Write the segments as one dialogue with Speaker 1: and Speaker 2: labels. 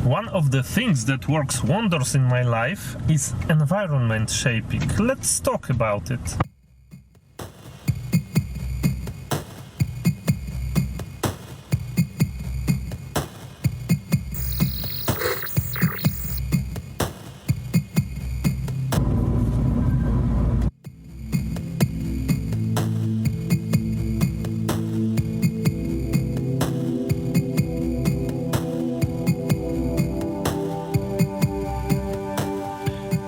Speaker 1: One of the things that works wonders in my life is environment shaping. Let's talk about it.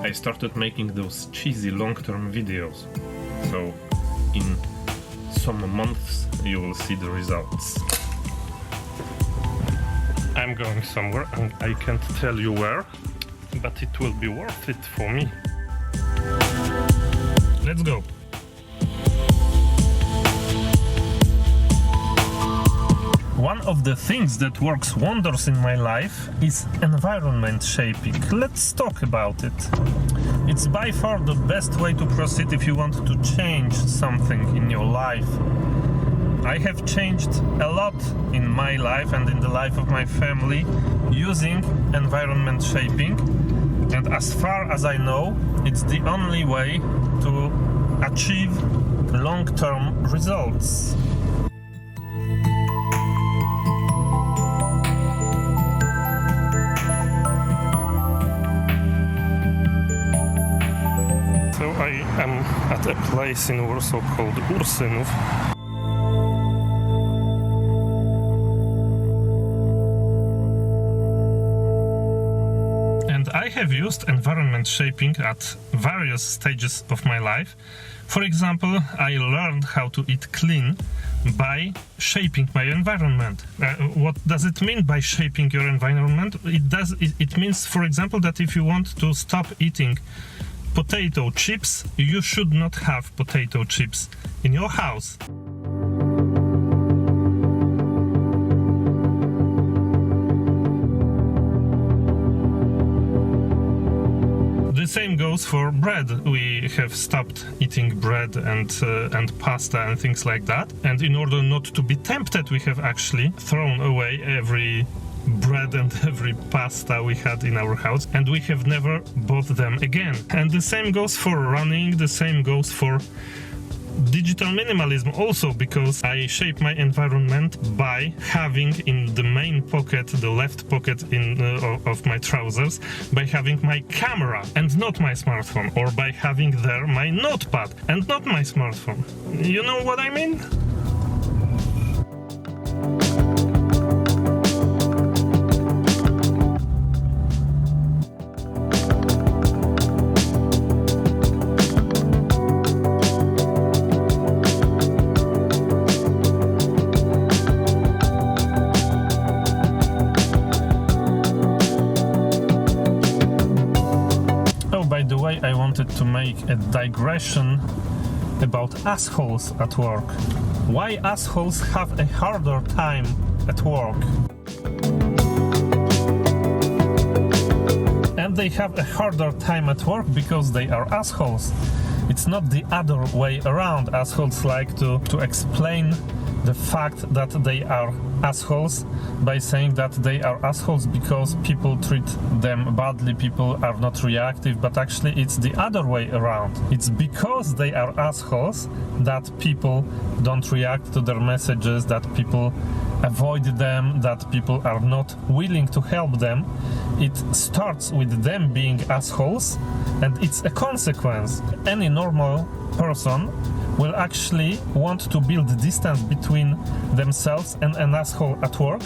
Speaker 1: I started making those cheesy long-term videos, so in some months you will see the results. I'm going somewhere and I can't tell you where, but it will be worth it for me. Let's go! One of the things that works wonders in my life is environment shaping. Let's talk about it. It's by far the best way to proceed if you want to change something in your life. I have changed a lot in my life and in the life of my family using environment shaping, and as far as I know, it's the only way to achieve long-term results. I am at a place in Warsaw called Ursynów. And I have used environment shaping at various stages of my life. For example, I learned how to eat clean by shaping my environment. What does it mean by shaping your environment? It means, for example, that if you want to stop eating potato chips, you should not have potato chips in your house. The same goes for bread. We have stopped eating bread and pasta and things like that. And in order not to be tempted, we have actually thrown away every bread and every pasta we had in our house, and we have never bought them again. And the same goes for running, the same goes for digital minimalism also, because I shape my environment by having in the main pocket, the left pocket of my trousers, by having my camera and not my smartphone, or by having there my notepad and not my smartphone. You know what I mean? By the way, I wanted to make a digression about assholes at work. Why assholes have a harder time at work? And they have a harder time at work because they are assholes. It's not the other way around. Assholes like to explain the fact that they are assholes by saying that they are assholes because people treat them badly, people are not reactive, but actually it's the other way around. It's because they are assholes that people don't react to their messages, that people avoid them, that people are not willing to help them. It starts with them being assholes, and it's a consequence. Any normal person will actually want to build distance between themselves and an asshole at work,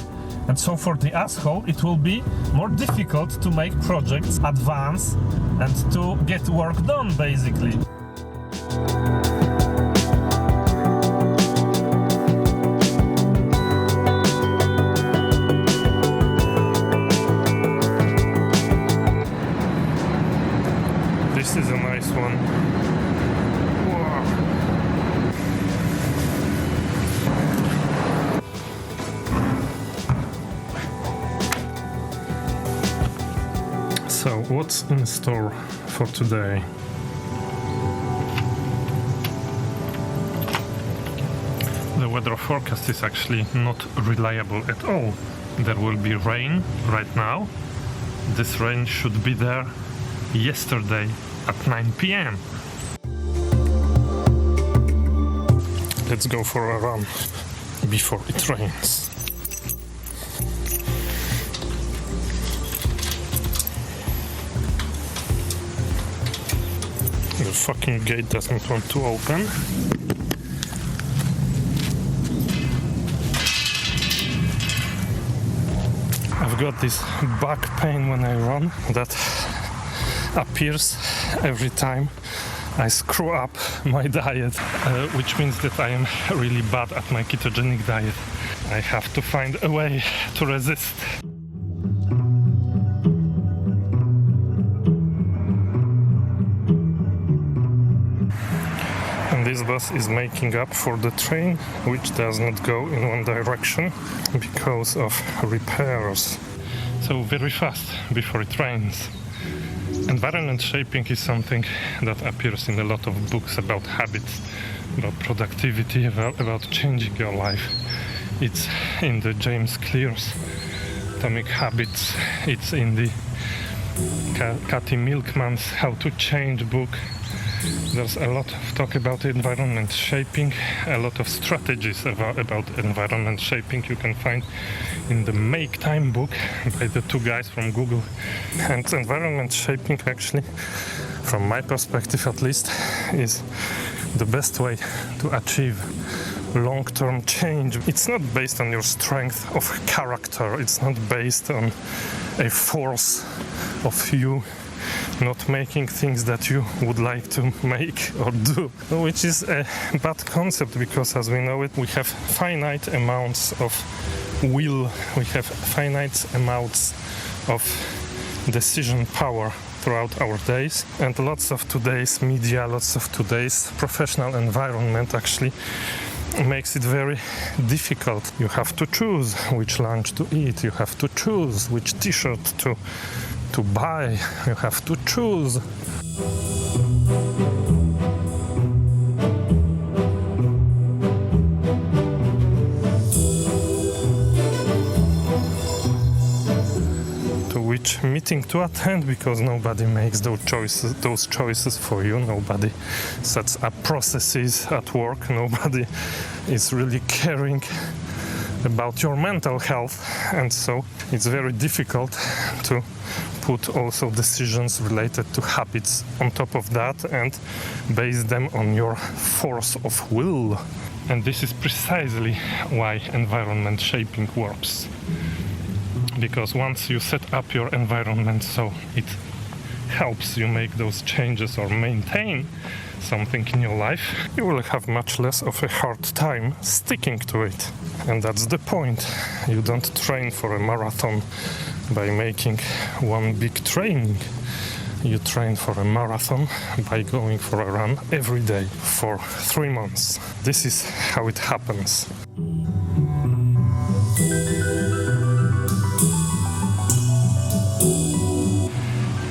Speaker 1: and so for the asshole it will be more difficult to make projects advance and to get work done, basically. This is a nice one. So, what's in store for today? The weather forecast is actually not reliable at all. There will be rain right now, This rain should be there yesterday at 9 p.m. Let's go for a run before it rains. The fucking gate doesn't want to open. I've got this back pain when I run that appears every time I screw up my diet, which means that I am really bad at my ketogenic diet. I have to find a way to resist. And this bus is making up for the train, which does not go in one direction because of repairs. So very fast before it rains. Environment shaping is something that appears in a lot of books about habits, about productivity, about changing your life. It's in the James Clear's Atomic Habits, it's in the Cathy Milkman's How to Change book. There's a lot of talk about environment shaping, a lot of strategies about environment shaping you can find in the Make Time book by the two guys from Google. And environment shaping, actually, from my perspective at least, is the best way to achieve long-term change. It's not based on your strength of character, it's not based on a force of you not making things that you would like to make or do, which is a bad concept because, as we know it, we have finite amounts of will, we have finite amounts of decision power throughout our days, and lots of today's media, lots of today's professional environment actually makes it very difficult. You have to choose which lunch to eat, you have to choose which t-shirt to buy, you have to choose. To which meeting to attend, because nobody makes those choices for you, nobody sets up processes at work, nobody is really caring about your mental health, and so it's very difficult to put also decisions related to habits on top of that and base them on your force of will. And this is precisely why environment shaping works. Because once you set up your environment so it helps you make those changes or maintain something in your life, you will have much less of a hard time sticking to it. And that's the point. You don't train for a marathon by making one big training. You train for a marathon by going for a run every day for 3 months. This is how it happens.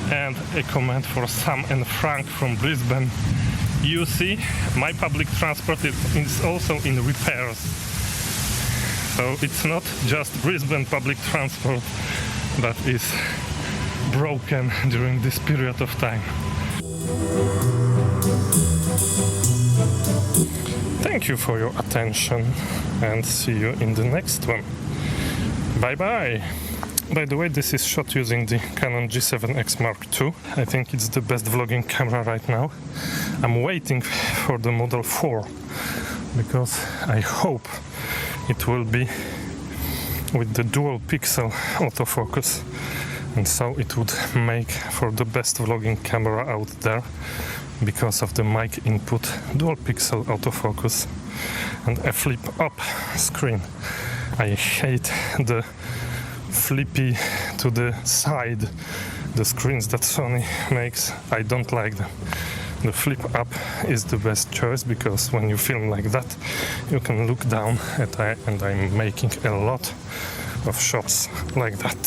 Speaker 1: And a comment for Sam and Frank from Brisbane. You see, my public transport is also in repairs. So it's not just Brisbane public transport that is broken during this period of time. Thank you for your attention and see you in the next one. Bye bye. By the way, this is shot using the Canon G7X Mark II. I think it's the best vlogging camera right now. I'm waiting for the Model 4 because I hope it will be with the dual pixel autofocus, and so it would make for the best vlogging camera out there because of the mic input, dual pixel autofocus, and a flip up screen. I hate the flippy to the side, the screens that Sony makes. I don't like them. The flip up is the best choice because when you film like that, you can look down and I'm making a lot of shots like that.